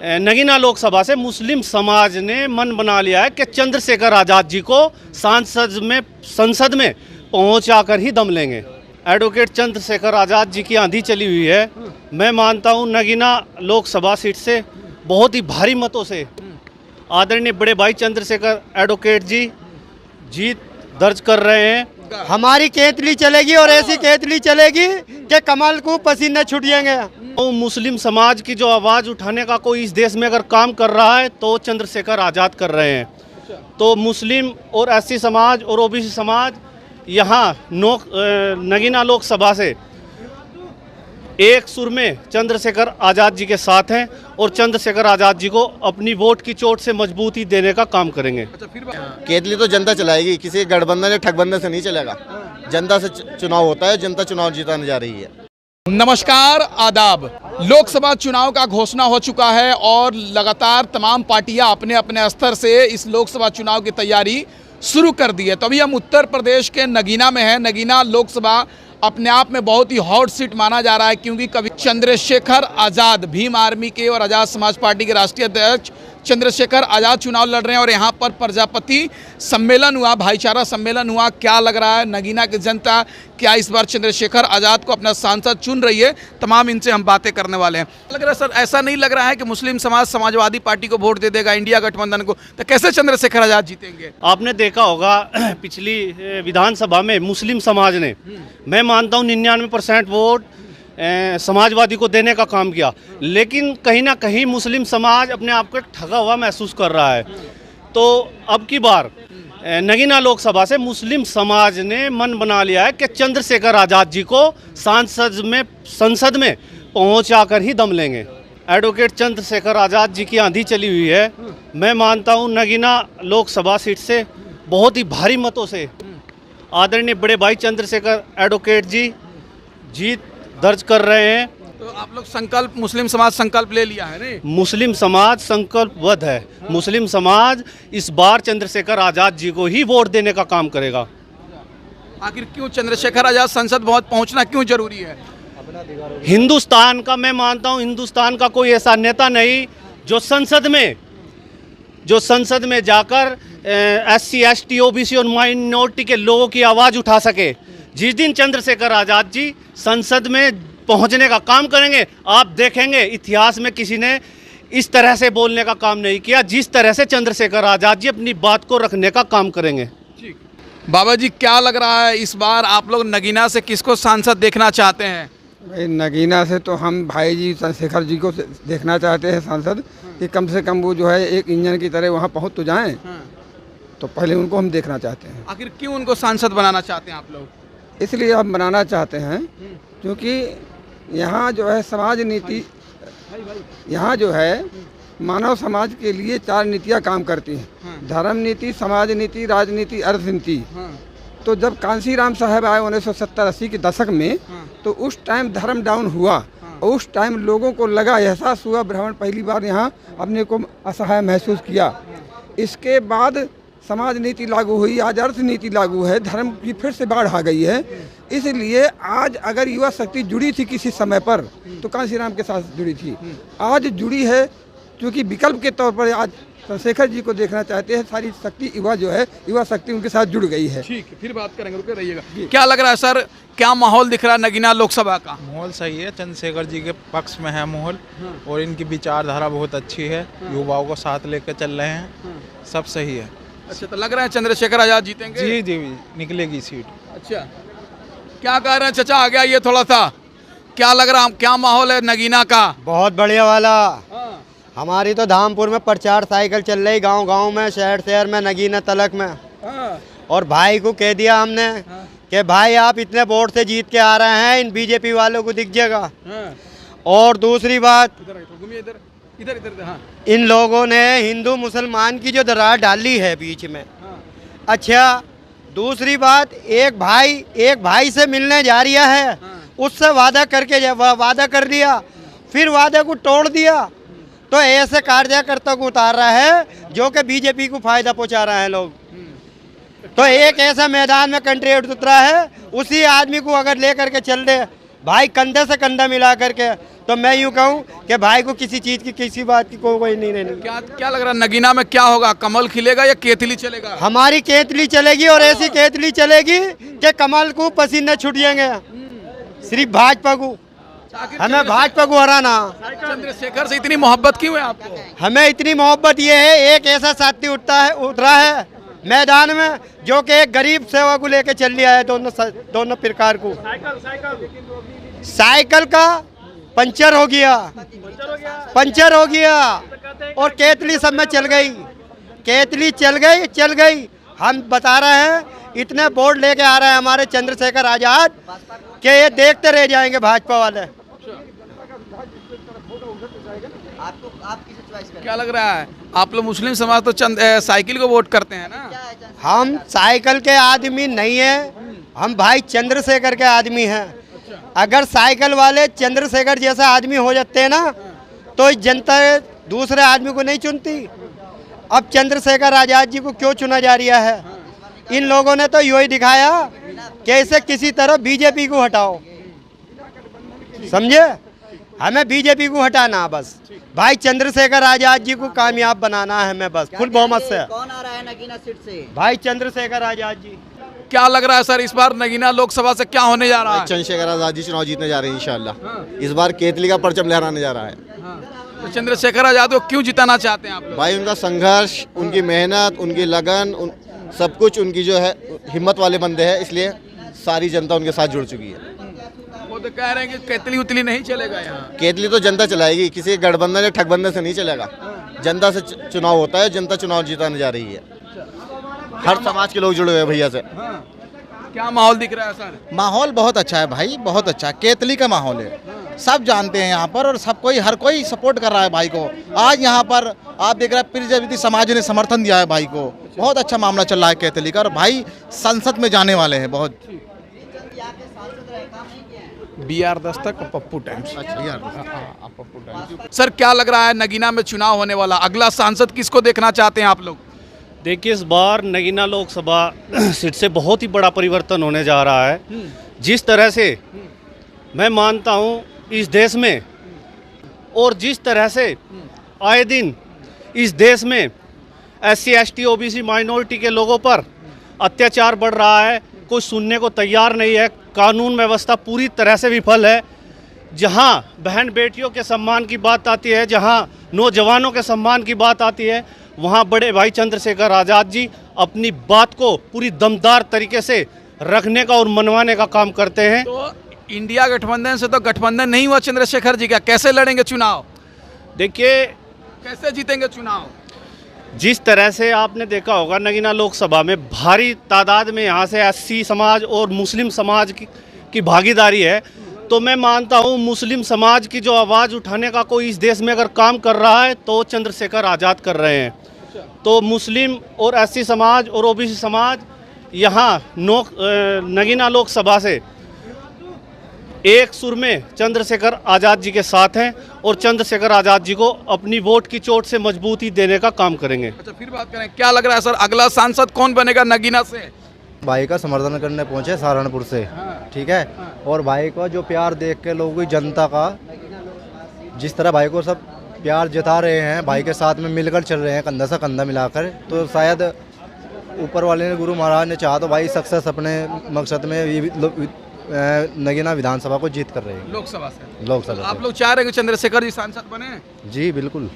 नगीना लोकसभा से मुस्लिम समाज ने मन बना लिया है कि चंद्रशेखर आज़ाद जी को संसद में पहुंचाकर ही दम लेंगे। एडवोकेट चंद्रशेखर आज़ाद जी की आंधी चली हुई है। मैं मानता हूं नगीना लोकसभा सीट से बहुत ही भारी मतों से आदरणीय बड़े भाई चंद्रशेखर एडवोकेट जी जीत दर्ज कर रहे हैं। हमारी केतली चलेगी और ऐसी केतली चलेगी कि कमल को पसीने छूट जाएंगे। तो मुस्लिम समाज की जो आवाज़ उठाने का कोई इस देश में अगर काम कर रहा है तो चंद्रशेखर आज़ाद कर रहे हैं। तो मुस्लिम और एससी समाज और ओबीसी समाज यहाँ नगीना लोकसभा से एक सुर में चंद्रशेखर आज़ाद जी के साथ हैं और चंद्रशेखर आज़ाद जी को अपनी वोट की चोट से मजबूती देने का काम करेंगे। केतली तो जनता चलाएगी, किसी गठबंधन या ठगबंधन से नहीं चलेगा। जनता से चुनाव होता है, जनता चुनाव जिताने जा रही है। नमस्कार, आदाब। लोकसभा चुनाव का घोषणा हो चुका है और लगातार तमाम पार्टियां अपने अपने स्तर से इस लोकसभा चुनाव की तैयारी शुरू कर दी है। तो अभी हम उत्तर प्रदेश के नगीना में हैं। नगीना लोकसभा अपने आप में बहुत ही हॉट सीट माना जा रहा है, क्योंकि कभी चंद्रशेखर आज़ाद भीम आर्मी के और आज़ाद समाज पार्टी के राष्ट्रीय अध्यक्ष चंद्रशेखर आज़ाद चुनाव लड़ रहे हैं और यहाँ पर प्रजापति सम्मेलन हुआ, भाईचारा सम्मेलन हुआ। क्या लग रहा है नगीना की जनता क्या इस बार चंद्रशेखर आज़ाद को अपना सांसद चुन रही है? तमाम इनसे हम बातें करने वाले हैं। लग रहा है सर, ऐसा नहीं लग रहा है कि मुस्लिम समाज समाजवादी पार्टी को वोट दे देगा, इंडिया गठबंधन को, तो कैसे चंद्रशेखर आज़ाद जीतेंगे? आपने देखा होगा पिछली विधानसभा में मुस्लिम समाज ने, मैं मानता हूँ 99% वोट समाजवादी को देने का काम किया, लेकिन कहीं ना कहीं मुस्लिम समाज अपने आप को ठगा हुआ महसूस कर रहा है। तो अब की बार नगीना लोकसभा से मुस्लिम समाज ने मन बना लिया है कि चंद्रशेखर आज़ाद जी को संसद में पहुंचाकर ही दम लेंगे। एडवोकेट चंद्रशेखर आज़ाद जी की आंधी चली हुई है। मैं मानता हूं नगीना लोकसभा सीट से बहुत ही भारी मतों से आदरणीय बड़े भाई चंद्रशेखर एडवोकेट जी जीत दर्ज कर रहे हैं। तो आप लोग संकल्प, मुस्लिम समाज संकल्प ले लिया है नहीं? मुस्लिम समाज संकल्पबद्ध है। मुस्लिम समाज इस बार चंद्रशेखर आज़ाद जी को ही वोट देने का काम करेगा। आखिर क्यों चंद्रशेखर आज़ाद संसद पहुंचना क्यों जरूरी है? हिंदुस्तान का, मैं मानता हूं हिंदुस्तान का कोई ऐसा नेता नहीं जो संसद में जाकर SC ST OBC और माइनॉरिटी के लोगों की आवाज़ उठा सके। जिस दिन चंद्रशेखर आज़ाद जी संसद में पहुंचने का काम करेंगे, आप देखेंगे इतिहास में किसी ने इस तरह से बोलने का काम नहीं किया जिस तरह से चंद्रशेखर आज़ाद जी अपनी बात को रखने का काम करेंगे। बाबा जी, क्या लग रहा है इस बार आप लोग नगीना से किसको सांसद देखना चाहते हैं? भाई नगीना से तो हम भाई जी चंद्रशेखर जी को देखना चाहते हैं सांसद, कि कम से कम वो जो है एक इंजन की तरह वहाँ पहुँच तो जाएं। तो पहले उनको हम देखना चाहते हैं। आखिर क्यों उनको सांसद बनाना चाहते हैं आप लोग? इसलिए हम बनाना चाहते हैं क्योंकि यहाँ जो है समाज नीति, यहाँ जो है मानव समाज के लिए 4 नीतियाँ काम करती हैं। धर्म नीति, समाज नीति, राजनीति, अर्थनीति। तो जब कांसीराम साहब आए 1970-80 के दशक में, तो उस टाइम धर्म डाउन हुआ और उस टाइम लोगों को लगा, एहसास हुआ, ब्राह्मण पहली बार यहाँ अपने को असहाय महसूस किया। इसके बाद समाज नीति लागू हुई, आज अर्थ नीति लागू है, धर्म की फिर से बाढ़ आ गई है। इसलिए आज अगर युवा शक्ति जुड़ी थी किसी समय पर तो कांसीराम के साथ जुड़ी थी, आज जुड़ी है क्योंकि विकल्प के तौर पर आज चंद्रशेखर जी को देखना चाहते हैं। सारी शक्ति युवा जो है, युवा शक्ति उनके साथ जुड़ गई है। ठीक है, फिर बात करेंगे, रुके रहिएगा। क्या लग रहा है सर, क्या माहौल दिख रहा है नगीना लोकसभा का? माहौल सही है, चंद्रशेखर जी के पक्ष में है माहौल, और इनकी विचारधारा बहुत अच्छी है, युवाओं को साथ लेकर चल रहे हैं, सब सही है। अच्छा, तो लग रहा है चंद्रशेखर आज़ाद जीतेंगे? जी जी, निकलेगी सीट। अच्छा, क्या कह रहे हैं चाचा? आ गया ये थोड़ा सा, क्या लग रहा है, क्या माहौल है नगीना का? बहुत बढ़िया वाला। हमारी तो धामपुर में प्रचार साइकिल चल रही, गांव-गांव में, शहर में, नगीना तलक में। और भाई को कह दिया हमने कि भाई आप इतने वोट से जीत के आ रहे हैं, इन बीजेपी वालों को दिख जाएगा। और दूसरी बात, इधर इन लोगों ने हिंदू मुसलमान की जो दरार डाली है बीच में। अच्छा, दूसरी बात, एक भाई से मिलने जा रहा है, उससे वादा कर दिया, फिर वादे को तोड़ दिया। तो ऐसे कार्यकर्ता को उतार रहा है जो कि बीजेपी को फायदा पहुंचा रहे हैं लोग। तो एक ऐसा मैदान में कैंडिडेट उतरा है, उसी आदमी को अगर लेकर के चल दे भाई कंधे से कंधा मिला करके। तो मैं यूँ कहूँ कि भाई को किसी चीज़ की किसी बात की कोई नहीं रहनी। क्या क्या लग रहा है नगीना में क्या होगा, कमल खिलेगा या केतली चलेगा? हमारी केतली चलेगी और ऐसी केतली चलेगी कि कमल को पसीने छूट जाएंगे। सिर्फ भाजपा को, हमें भाजपा को हराना। चंद्रशेखर से इतनी मोहब्बत क्यों है आपको? हमें इतनी मोहब्बत ये है, एक ऐसा साथी उतरा है मैदान में जो कि एक गरीब सेवा को लेके चल लिया है, दोनों प्रकार को। साइकिल का पंचर हो गया और केतली सब में चल गई। केतली चल गई। हम बता रहे हैं, इतने बोर्ड लेके आ रहे हैं हमारे चंद्रशेखर आजाद कि ये देखते रह जाएंगे भाजपा वाले। क्या लग रहा है, आप लोग मुस्लिम समाज तो साइकिल को वोट करते हैं ना? हम साइकिल के आदमी नहीं है, हम भाई चंद्रशेखर के आदमी हैं। अगर साइकिल वाले चंद्रशेखर जैसा आदमी हो जाते हैं ना, तो जनता दूसरे आदमी को नहीं चुनती। अब चंद्रशेखर आजाद जी को क्यों चुना जा रहा है? इन लोगों ने तो यही दिखाया कि इसे किसी तरह बीजेपी को हटाओ, समझे? हमें बीजेपी को हटाना, बस भाई चंद्रशेखर आजाद जी को कामयाब बनाना है हमें, बस फुल बहुमत से। कौन आ रहा है नगीना सीट से? भाई चंद्रशेखर आजाद जी। क्या लग रहा है सर, इस बार नगीना लोकसभा से क्या होने जा रहा है? चंद्रशेखर आजाद जी चुनाव जीतने जा रहे हैं इंशाल्लाह। इस बार केतली का परचम लहराने जा रहा है। तो चंद्रशेखर आजाद को क्यों जिताना चाहते हैं आप लोग? भाई उनका संघर्ष, उनकी मेहनत, उनकी लगन, सब कुछ उनकी जो है हिम्मत वाले बंदे हैं, इसलिए सारी जनता उनके साथ जुड़ चुकी है। वो तो कह रहे हैं कि केतली उतली नहीं चलेगा यहाँ। केतली तो जनता चलाएगी, किसी गठबंधन या ठगबंधन से नहीं चलेगा। जनता से चुनाव होता है, जनता चुनाव जिताने जा रही है। हर समाज के लोग जुड़े हुए हैं भैया से। क्या माहौल दिख रहा है सर? माहौल बहुत अच्छा है भाई, बहुत अच्छा। केतली का माहौल है, सब जानते हैं यहाँ पर, और सब कोई हर कोई सपोर्ट कर रहा है भाई को। आज यहाँ पर आप देख रहे हैं प्रजापति समाज ने समर्थन दिया है भाई को। बहुत अच्छा मामला चल रहा है केतली का, और भाई संसद में जाने वाले हैं बहुत। BR दस्तक और पप्पू टाइम्स। सर क्या लग रहा है, नगीना में चुनाव होने वाला, अगला सांसद किसको देखना चाहते हैं आप लोग? देखिए, इस बार नगीना लोकसभा सीट से बहुत ही बड़ा परिवर्तन होने जा रहा है। जिस तरह से मैं मानता हूँ इस देश में, और जिस तरह से आए दिन इस देश में SC ST OBC माइनॉरिटी के लोगों पर अत्याचार बढ़ रहा है, कोई सुनने को तैयार नहीं है। कानून व्यवस्था पूरी तरह से विफल है। जहाँ बहन बेटियों के सम्मान की बात आती है, जहाँ नौजवानों के सम्मान की बात आती है, वहाँ बड़े भाई चंद्रशेखर आज़ाद जी अपनी बात को पूरी दमदार तरीके से रखने का और मनवाने का काम करते हैं। तो इंडिया गठबंधन से तो गठबंधन नहीं हुआ चंद्रशेखर जी का, कैसे लड़ेंगे चुनाव? देखिए, कैसे जीतेंगे चुनाव? जिस तरह से आपने देखा होगा नगीना लोकसभा में भारी तादाद में यहाँ से SC समाज और मुस्लिम समाज की भागीदारी है, तो मैं मानता हूँ मुस्लिम समाज की जो आवाज़ उठाने का कोई इस देश में अगर काम कर रहा है तो चंद्रशेखर आज़ाद कर रहे हैं। तो मुस्लिम और SC समाज और OBC समाज यहाँ नगीना लोकसभा से एक सुर में चंद्रशेखर आज़ाद जी के साथ हैं, और चंद्रशेखर आज़ाद जी को अपनी वोट की चोट से मजबूती देने का काम करेंगे। अच्छा, फिर बात करें, क्या लग रहा है सर, अगला सांसद कौन बनेगा नगीना से? भाई का समर्थन करने पहुंचे सहारनपुर से, ठीक है। और भाई का जो प्यार देख के लोगों की, जनता का जिस तरह भाई को सब प्यार जता रहे हैं, भाई के साथ में मिलकर चल रहे हैं कंधा से कंधा मिलाकर, तो शायद ऊपर वाले ने, गुरु महाराज ने चाहा तो भाई सक्सेस अपने मकसद में नगीना विधानसभा को जीत कर रहे हैं। लोकसभा से लोकसभा आप लोग चाह रहे हैं कि चंद्रशेखर जी सांसद बने? जी बिल्कुल।